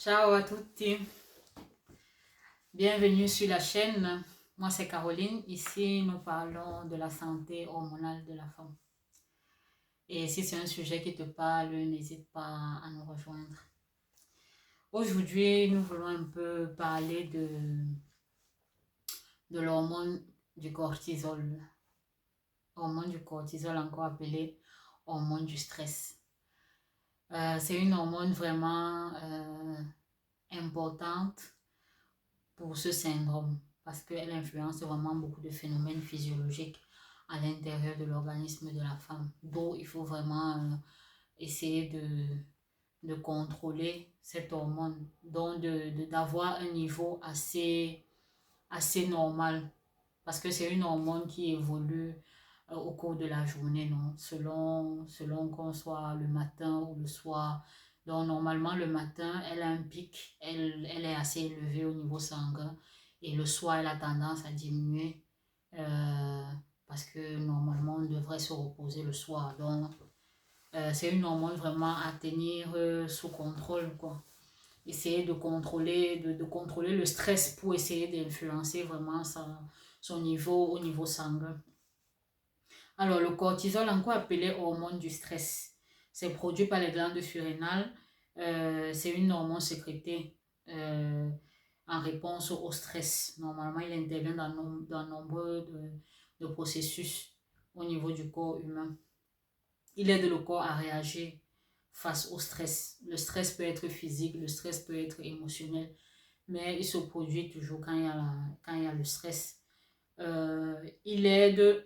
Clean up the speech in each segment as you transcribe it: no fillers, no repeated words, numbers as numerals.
Ciao à tutti, bienvenue sur la chaîne. Moi c'est Caroline. Ici nous parlons de la santé hormonale de la femme. Et si c'est un sujet qui te parle, n'hésite pas à nous rejoindre. Aujourd'hui, nous voulons un peu parler de l'hormone du cortisol. Hormone du cortisol, encore appelée hormone du stress. C'est une hormone vraiment importante pour ce syndrome parce qu'elle influence vraiment beaucoup de phénomènes physiologiques à l'intérieur de l'organisme de la femme. Donc, il faut vraiment essayer de contrôler cette hormone, donc d'avoir un niveau assez normal parce que c'est une hormone qui évolue au cours de la journée, non? Selon qu'on soit le matin ou le soir. Donc, normalement, le matin, elle a un pic, elle est assez élevée au niveau sanguin. Et le soir, elle a tendance à diminuer parce que normalement, on devrait se reposer le soir. Donc, c'est une hormone vraiment à tenir sous contrôle, quoi. Essayer de contrôler le stress pour essayer d'influencer vraiment son niveau au niveau sanguin. Alors, le cortisol, encore appelé hormone du stress, c'est produit par les glandes surrénales. C'est une hormone sécrétée en réponse au stress. Normalement, il intervient dans nombre de processus au niveau du corps humain. Il aide le corps à réagir face au stress. Le stress peut être physique, le stress peut être émotionnel, mais il se produit toujours quand il y a le stress. Il aide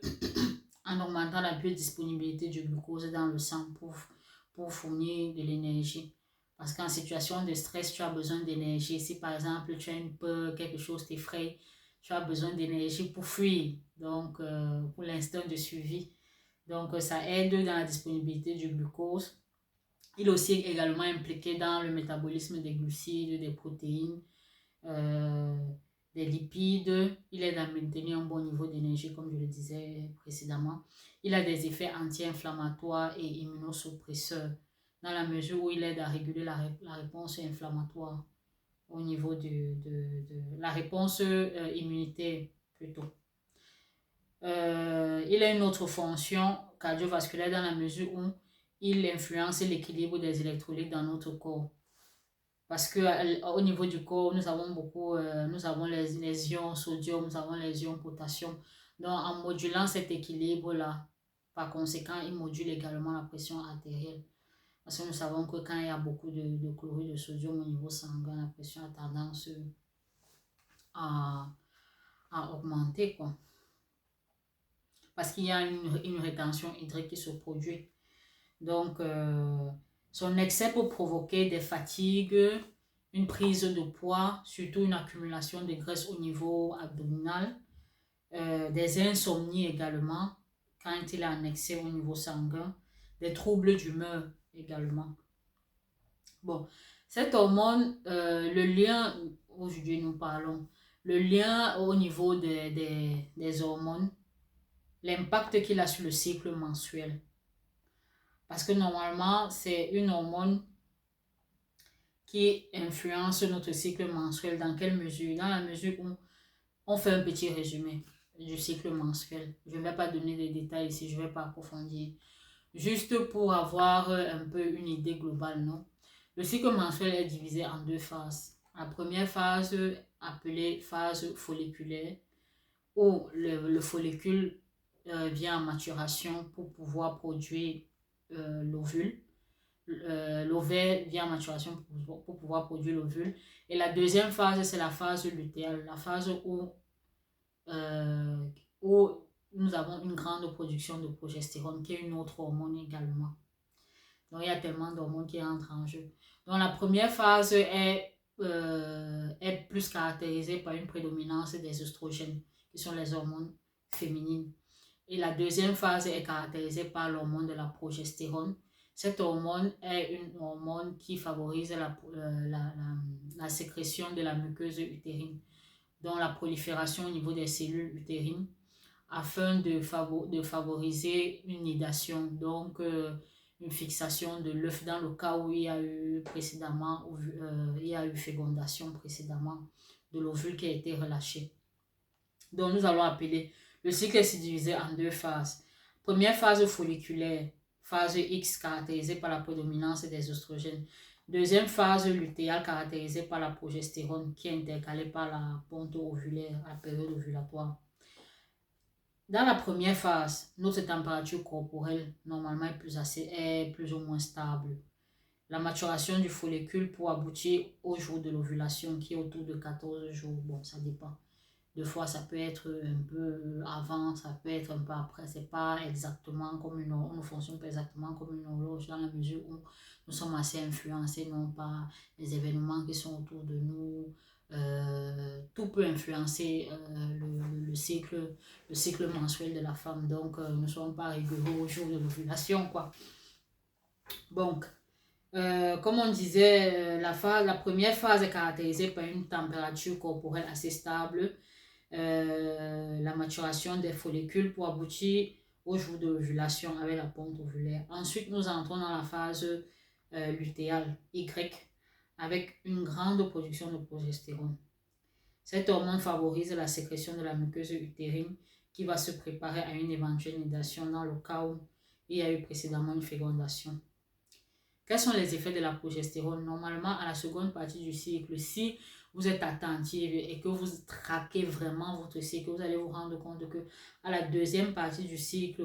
en augmentant la biodisponibilité du glucose dans le sang pour fournir de l'énergie. Parce qu'en situation de stress, tu as besoin d'énergie. Si par exemple tu as une peur, quelque chose t'effraie, tu as besoin d'énergie pour fuir, donc pour l'instinct de survie. Donc ça aide dans la disponibilité du glucose. Il est aussi également impliqué dans le métabolisme des glucides, des protéines, des lipides. Il aide à maintenir un bon niveau d'énergie, comme je le disais précédemment. Il a des effets anti-inflammatoires et immunosuppresseurs, dans la mesure où il aide à réguler la réponse inflammatoire au niveau de la réponse immunitaire plutôt. Il a une autre fonction cardiovasculaire dans la mesure où il influence l'équilibre des électrolytes dans notre corps. Parce qu'au niveau du corps, nous avons nous avons les ions sodium, nous avons les ions potassium. Donc, en modulant cet équilibre-là, par conséquent, il module également la pression artérielle. Parce que nous savons que quand il y a beaucoup de chlorure de sodium au niveau sanguin, la pression a tendance à augmenter, quoi. Parce qu'il y a une rétention hydrique qui se produit. Donc, son excès peut provoquer des fatigues, une prise de poids, surtout une accumulation de graisse au niveau abdominal, des insomnies également, quand il est en excès au niveau sanguin, des troubles d'humeur également. Bon, cette hormone, le lien, aujourd'hui nous parlons, le lien au niveau des hormones, l'impact qu'il a sur le cycle menstruel. Parce que normalement, c'est une hormone qui influence notre cycle menstruel. Dans quelle mesure? Dans la mesure où on fait un petit résumé du cycle menstruel. Je ne vais pas donner des détails ici, je ne vais pas approfondir. Juste pour avoir un peu une idée globale, non? Le cycle menstruel est divisé en deux phases. La première phase, appelée phase folliculaire, où le follicule vient en maturation pour pouvoir produire l'ovule. L'ovaire vient en maturation pour pouvoir produire l'ovule. Et la deuxième phase, c'est la phase lutéale, la phase où nous avons une grande production de progestérone, qui est une autre hormone également. Donc, il y a tellement d'hormones qui entrent en jeu. Donc, la première phase est plus caractérisée par une prédominance des oestrogènes, qui sont les hormones féminines. Et la deuxième phase est caractérisée par l'hormone de la progestérone. Cette hormone est une hormone qui favorise la sécrétion de la muqueuse utérine, donc la prolifération au niveau des cellules utérines, afin de favoriser une nidation, donc une fixation de l'œuf dans le cas où il y a eu précédemment, il y a eu fécondation précédemment de l'ovule qui a été relâché. Donc nous allons appeler, le cycle est divisé en 2 phases. Première phase folliculaire, phase X caractérisée par la prédominance des oestrogènes. Deuxième phase lutéale caractérisée par la progestérone qui est intercalée par la ponte ovulaire à la période ovulatoire. Dans la première phase, notre température corporelle normalement est plus ou moins stable. La maturation du follicule pour aboutir au jour de l'ovulation qui est autour de 14 jours. Bon, ça dépend. Des fois, ça peut être un peu avant, ça peut être un peu après. C'est pas exactement comme on ne fonctionne pas exactement comme une horloge dans la mesure où nous sommes assez influencés, non par les événements qui sont autour de nous. Tout peut influencer le cycle menstruel de la femme. Donc, nous ne sommes pas rigoureux au jour de l'ovulation, quoi. Donc, comme on disait, la première phase est caractérisée par une température corporelle assez stable, la maturation des follicules pour aboutir au jour de l'ovulation avec la ponte ovulaire. Ensuite, nous entrons dans la phase lutéale, Y, avec une grande production de progestérone. Cet hormone favorise la sécrétion de la muqueuse utérine qui va se préparer à une éventuelle nidation dans le cas où il y a eu précédemment une fécondation. Quels sont les effets de la progestérone? Normalement, à la seconde partie du cycle, si vous êtes attentive et que vous traquez vraiment votre cycle, vous allez vous rendre compte que à la deuxième partie du cycle,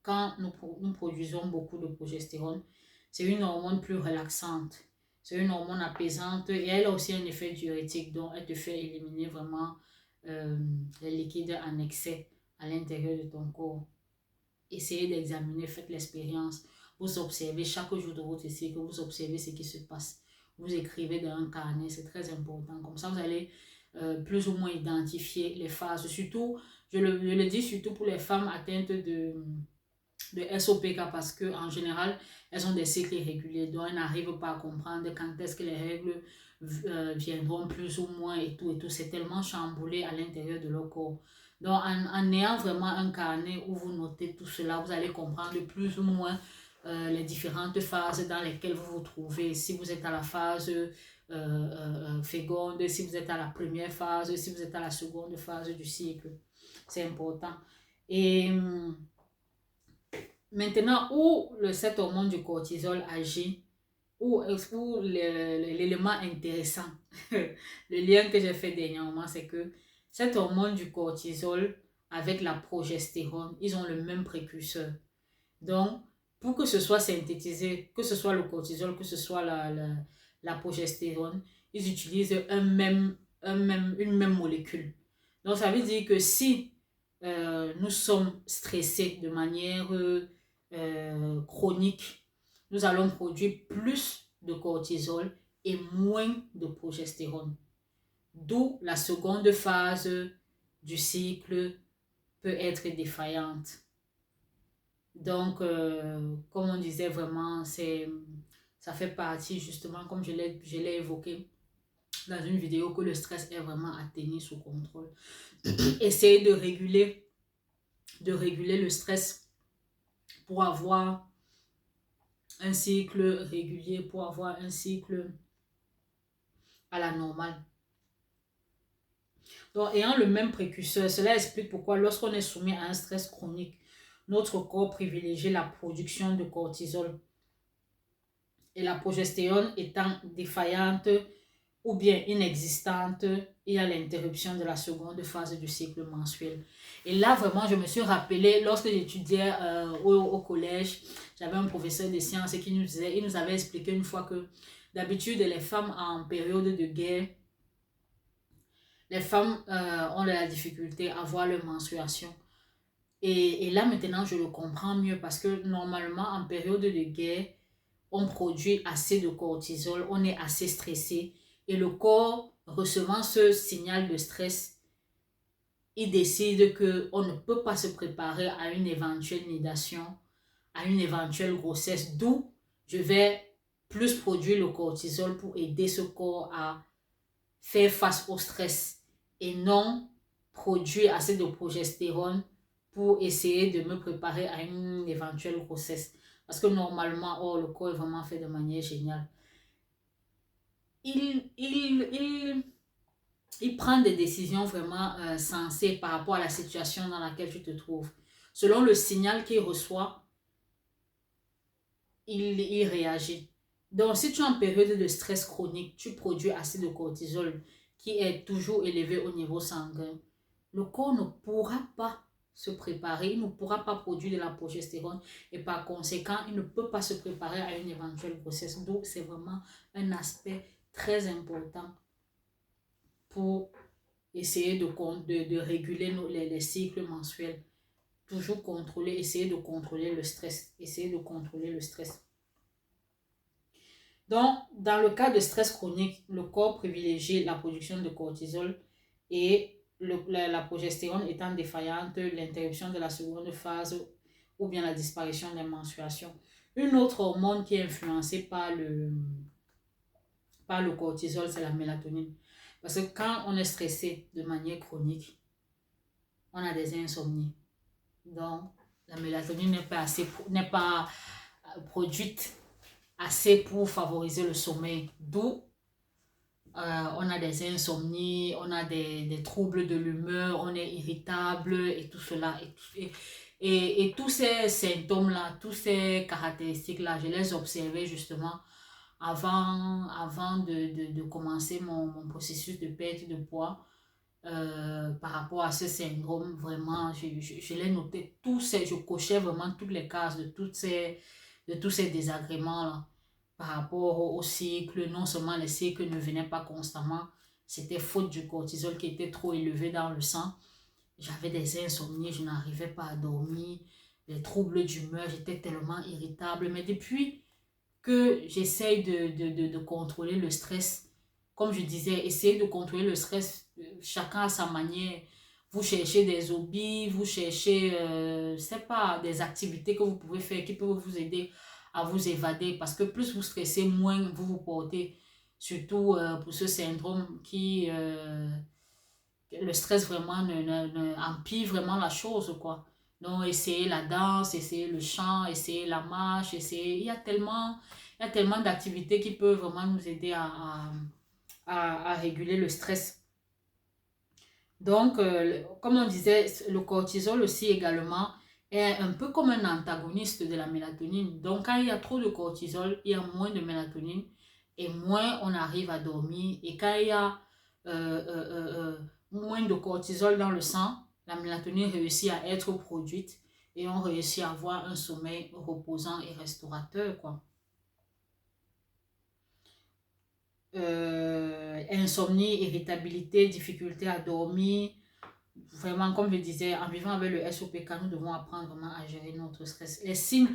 quand nous produisons beaucoup de progestérone, c'est une hormone plus relaxante. C'est une hormone apaisante et elle a aussi un effet diurétique, donc elle te fait éliminer vraiment les liquides en excès à l'intérieur de ton corps. Essayez d'examiner, faites l'expérience. Vous observez chaque jour de votre cycle, vous observez ce qui se passe. Vous écrivez dans un carnet, c'est très important. Comme ça, vous allez plus ou moins identifier les phases. Surtout, je le dis surtout pour les femmes atteintes de SOPK parce qu'en général, elles ont des cycles irréguliers, donc elles n'arrivent pas à comprendre quand est-ce que les règles viendront plus ou moins et tout. C'est tellement chamboulé à l'intérieur de leur corps. Donc, en ayant vraiment un carnet où vous notez tout cela, vous allez comprendre plus ou moins les différentes phases dans lesquelles vous vous trouvez. Si vous êtes à la phase féconde, si vous êtes à la première phase, si vous êtes à la seconde phase du cycle. C'est important. Et maintenant, où cet hormone du cortisol agit, où l'élément intéressant, le lien que j'ai fait dernièrement, c'est que cet hormone du cortisol avec la progestérone, ils ont le même précurseur. Donc, pour que ce soit synthétisé, que ce soit le cortisol, que ce soit la progestérone, ils utilisent une même molécule. Donc, ça veut dire que si nous sommes stressés de manière chronique, nous allons produire plus de cortisol et moins de progestérone. D'où la seconde phase du cycle peut être défaillante. Donc, comme on disait vraiment, ça fait partie justement, comme je l'ai évoqué dans une vidéo, que le stress est vraiment à tenir sous contrôle. Essayez de réguler le stress pour avoir un cycle régulier, pour avoir un cycle à la normale. Donc, ayant le même précurseur, cela explique pourquoi lorsqu'on est soumis à un stress chronique, notre corps privilégie la production de cortisol et la progestérone étant défaillante ou bien inexistante, il y a l'interruption de la seconde phase du cycle menstruel. Et là, vraiment, je me suis rappelé, lorsque j'étudiais au collège, j'avais un professeur de sciences qui il nous avait expliqué une fois que d'habitude, les femmes en période de guerre, les femmes ont de la difficulté à voir leur menstruation. Et là, maintenant, je le comprends mieux parce que normalement, en période de guerre, on produit assez de cortisol, on est assez stressé. Et le corps, recevant ce signal de stress, il décide qu'on ne peut pas se préparer à une éventuelle nidation, à une éventuelle grossesse. D'où je vais plus produire le cortisol pour aider ce corps à faire face au stress et non produire assez de progestérone pour essayer de me préparer à une éventuelle grossesse. Parce que normalement, oh, le corps est vraiment fait de manière géniale. Il prend des décisions vraiment sensées par rapport à la situation dans laquelle tu te trouves. Selon le signal qu'il reçoit, il réagit. Donc, si tu es en période de stress chronique, tu produis assez de cortisol qui est toujours élevé au niveau sanguin. Le corps ne pourra pas se préparer, il ne pourra pas produire de la progestérone et par conséquent, il ne peut pas se préparer à une éventuelle grossesse. Donc, c'est vraiment un aspect très important pour essayer de réguler les cycles menstruels. Toujours contrôler, essayer de contrôler le stress. Essayer de contrôler le stress. Donc, dans le cas de stress chronique, le corps privilégie la production de cortisol et la progestérone étant défaillante, l'interruption de la seconde phase ou bien la disparition des menstruations. Une autre hormone qui est influencée par le cortisol, c'est la mélatonine. Parce que quand on est stressé de manière chronique, on a des insomnies. Donc, la mélatonine n'est pas produite assez pour favoriser le sommeil. D'où on a des insomnies, on a des troubles de l'humeur, on est irritable et tout cela. Et tous ces symptômes-là, toutes ces caractéristiques-là, je les observais justement avant de commencer mon processus de perte de poids. Par rapport à ce syndrome, vraiment, je l'ai noté, je cochais vraiment toutes les cases de tous ces désagréments-là par rapport au cycle. Non seulement les cycles ne venaient pas constamment, c'était faute du cortisol qui était trop élevé dans le sang. J'avais des insomnies, je n'arrivais pas à dormir, les troubles d'humeur, j'étais tellement irritable. Mais depuis que j'essaye de contrôler le stress, comme je disais, essayer de contrôler le stress, chacun à sa manière. Vous cherchez des hobbies, vous cherchez, c'est pas, des activités que vous pouvez faire qui peuvent vous aider à vous évader. Parce que plus vous stressez, moins vous vous portez. Surtout pour ce syndrome le stress vraiment empire vraiment la chose, quoi. Donc, essayer la danse, essayer le chant, essayer la marche, essayer... il y a tellement d'activités qui peuvent vraiment nous aider à réguler le stress. Donc, comme on disait, le cortisol aussi également est un peu comme un antagoniste de la mélatonine. Donc, quand il y a trop de cortisol, il y a moins de mélatonine et moins on arrive à dormir. Et quand il y a moins de cortisol dans le sang, la mélatonine réussit à être produite et on réussit à avoir un sommeil reposant et restaurateur, quoi. Insomnie, irritabilité, difficulté à dormir. Vraiment, comme je disais, en vivant avec le SOPK, nous devons apprendre vraiment à gérer notre stress. Les signes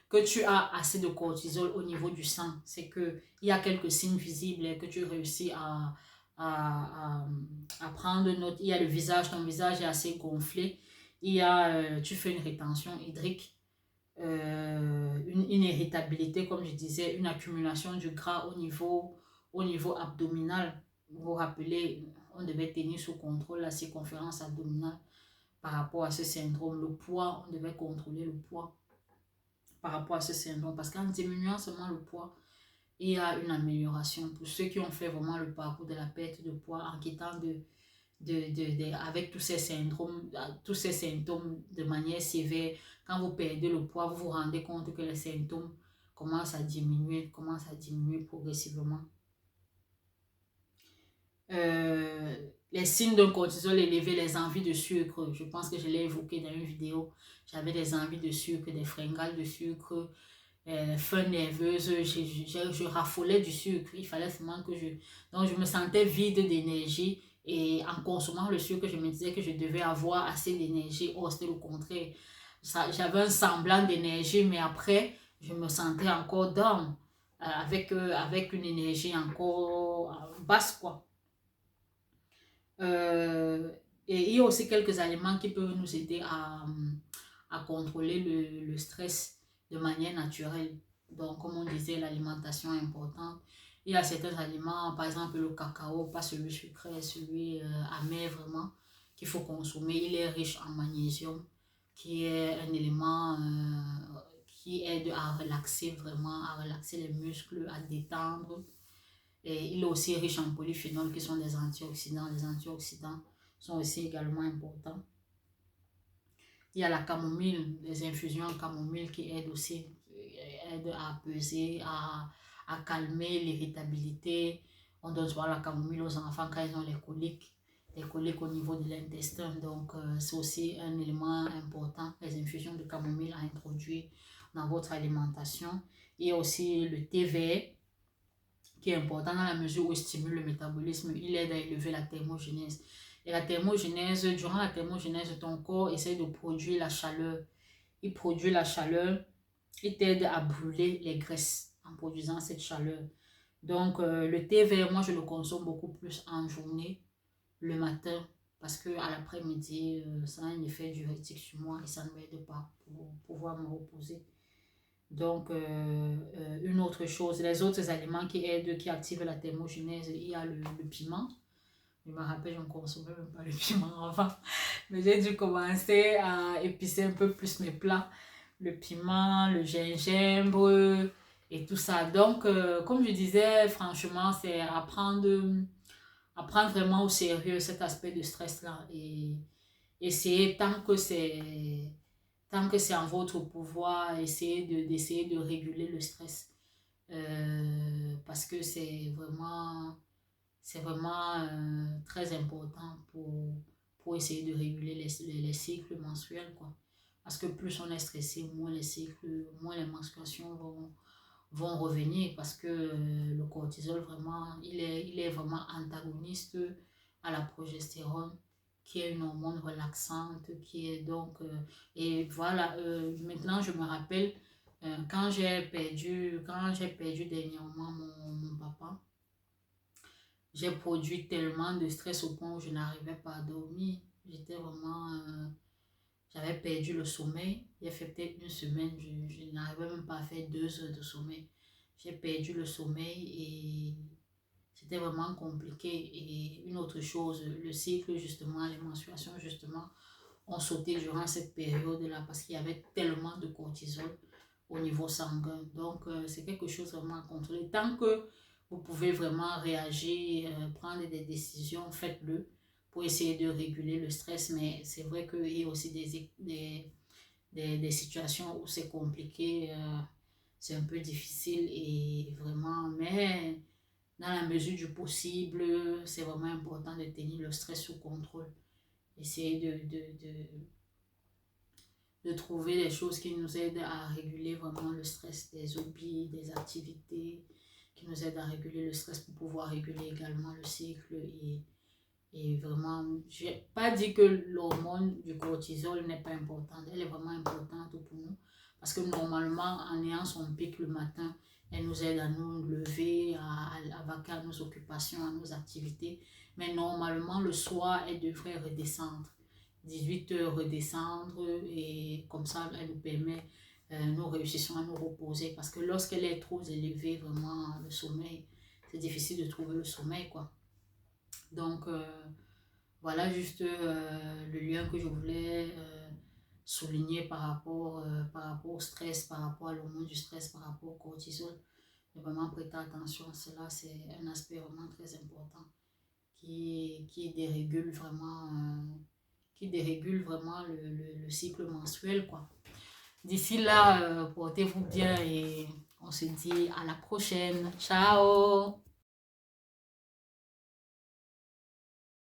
que tu as assez de cortisol au niveau du sang, c'est qu'il y a quelques signes visibles et que tu réussis à prendre note. Il y a le visage, ton visage est assez gonflé. Il y a, tu fais une rétention hydrique, une irritabilité, comme je disais, une accumulation du gras au niveau abdominal. Vous vous rappelez, on devait tenir sous contrôle la circonférence abdominale par rapport à ce syndrome. Le poids, on devait contrôler le poids par rapport à ce syndrome. Parce qu'en diminuant seulement le poids, il y a une amélioration. Pour ceux qui ont fait vraiment le parcours de la perte de poids en quittant avec tous ces symptômes de manière sévère, quand vous perdez le poids, vous vous rendez compte que les symptômes commencent à diminuer progressivement. Les signes d'un cortisol élevé, les envies de sucre, je pense que je l'ai évoqué dans une vidéo, j'avais des envies de sucre, des fringales de sucre, faim nerveuse, je raffolais du sucre, il fallait seulement donc je me sentais vide d'énergie et en consommant le sucre, je me disais que je devais avoir assez d'énergie. Oh, c'était le contraire. J'avais un semblant d'énergie, mais après, je me sentais encore down, avec une énergie encore basse, quoi. Et il y a aussi quelques aliments qui peuvent nous aider à contrôler le stress de manière naturelle. Donc, comme on disait, l'alimentation est importante. Il y a certains aliments, par exemple le cacao, pas celui sucré, celui amer vraiment, qu'il faut consommer. Il est riche en magnésium, qui est un élément qui aide à relaxer vraiment, à relaxer les muscles, à détendre. Et il est aussi riche en polyphénols qui sont des antioxydants. Les antioxydants sont aussi également importants. Il y a la camomille, les infusions en camomille qui aident aussi, aident à apaiser, à calmer l'irritabilité. On donne souvent la camomille aux enfants quand ils ont les coliques au niveau de l'intestin. Donc, c'est aussi un élément important, les infusions de camomille à introduire dans votre alimentation. Il y a aussi le thé vert qui est important dans la mesure où il stimule le métabolisme. Il aide à élever la thermogénèse. Et la thermogénèse, durant la thermogénèse, ton corps essaie de produire la chaleur. Il produit la chaleur, il t'aide à brûler les graisses en produisant cette chaleur. Donc, le thé vert, moi, je le consomme beaucoup plus en journée, le matin, parce qu'à l'après-midi, ça a un effet diurétique sur moi et ça ne m'aide pas pour pouvoir me reposer. Donc, une autre chose, les autres aliments qui aident, qui activent la thermogénèse, il y a le piment. Je me rappelle, je ne consommais même pas le piment avant. Mais j'ai dû commencer à épicer un peu plus mes plats. Le piment, le gingembre et tout ça. Donc, comme je disais, franchement, c'est apprendre vraiment au sérieux cet aspect de stress-là. Et essayer, tant que c'est en votre pouvoir, d'essayer de réguler le stress. Parce que c'est vraiment très important pour essayer de réguler les cycles menstruels, quoi. Parce que plus on est stressé, moins les menstruations vont revenir parce que le cortisol, vraiment, il est vraiment antagoniste à la progestérone, qui est une hormone relaxante, qui est donc... et voilà, maintenant je me rappelle, quand j'ai perdu dernièrement mon papa, j'ai produit tellement de stress au point où je n'arrivais pas à dormir. J'étais vraiment... j'avais perdu le sommeil. Il a fait peut-être une semaine, je n'arrivais même pas à faire 2 heures de sommeil. J'ai perdu le sommeil et c'était vraiment compliqué. Et une autre chose, le cycle justement, les menstruations justement, ont sauté durant cette période-là parce qu'il y avait tellement de cortisol au niveau sanguin. Donc, c'est quelque chose vraiment à contrôler. Tant que vous pouvez vraiment réagir, prendre des décisions, faites-le pour essayer de réguler le stress. Mais c'est vrai qu'il y a aussi des situations où c'est compliqué, c'est un peu difficile et vraiment, mais dans la mesure du possible, c'est vraiment important de tenir le stress sous contrôle. Essayer de trouver des choses qui nous aident à réguler vraiment le stress, des hobbies, des activités qui nous aident à réguler le stress pour pouvoir réguler également le cycle. Et vraiment, je n'ai pas dit que l'hormone du cortisol n'est pas importante, elle est vraiment importante pour nous parce que normalement, en ayant son pic le matin, elle nous aide à nous lever, à vaquer à nos occupations, à nos activités. Mais normalement, le soir, elle devrait redescendre. 18 heures redescendre et comme ça elle nous permet, nous réussissons à nous reposer parce que lorsqu'elle est trop élevée, vraiment le sommeil, c'est difficile de trouver le sommeil, quoi. Donc voilà juste le lien que je voulais souligner par rapport au stress, par rapport à l'hormone du stress, par rapport au cortisol. Mais vraiment prêter attention à cela, c'est un aspect vraiment très important qui dérégule vraiment le cycle menstruel, quoi. D'ici là, portez-vous bien et on se dit à la prochaine. Ciao!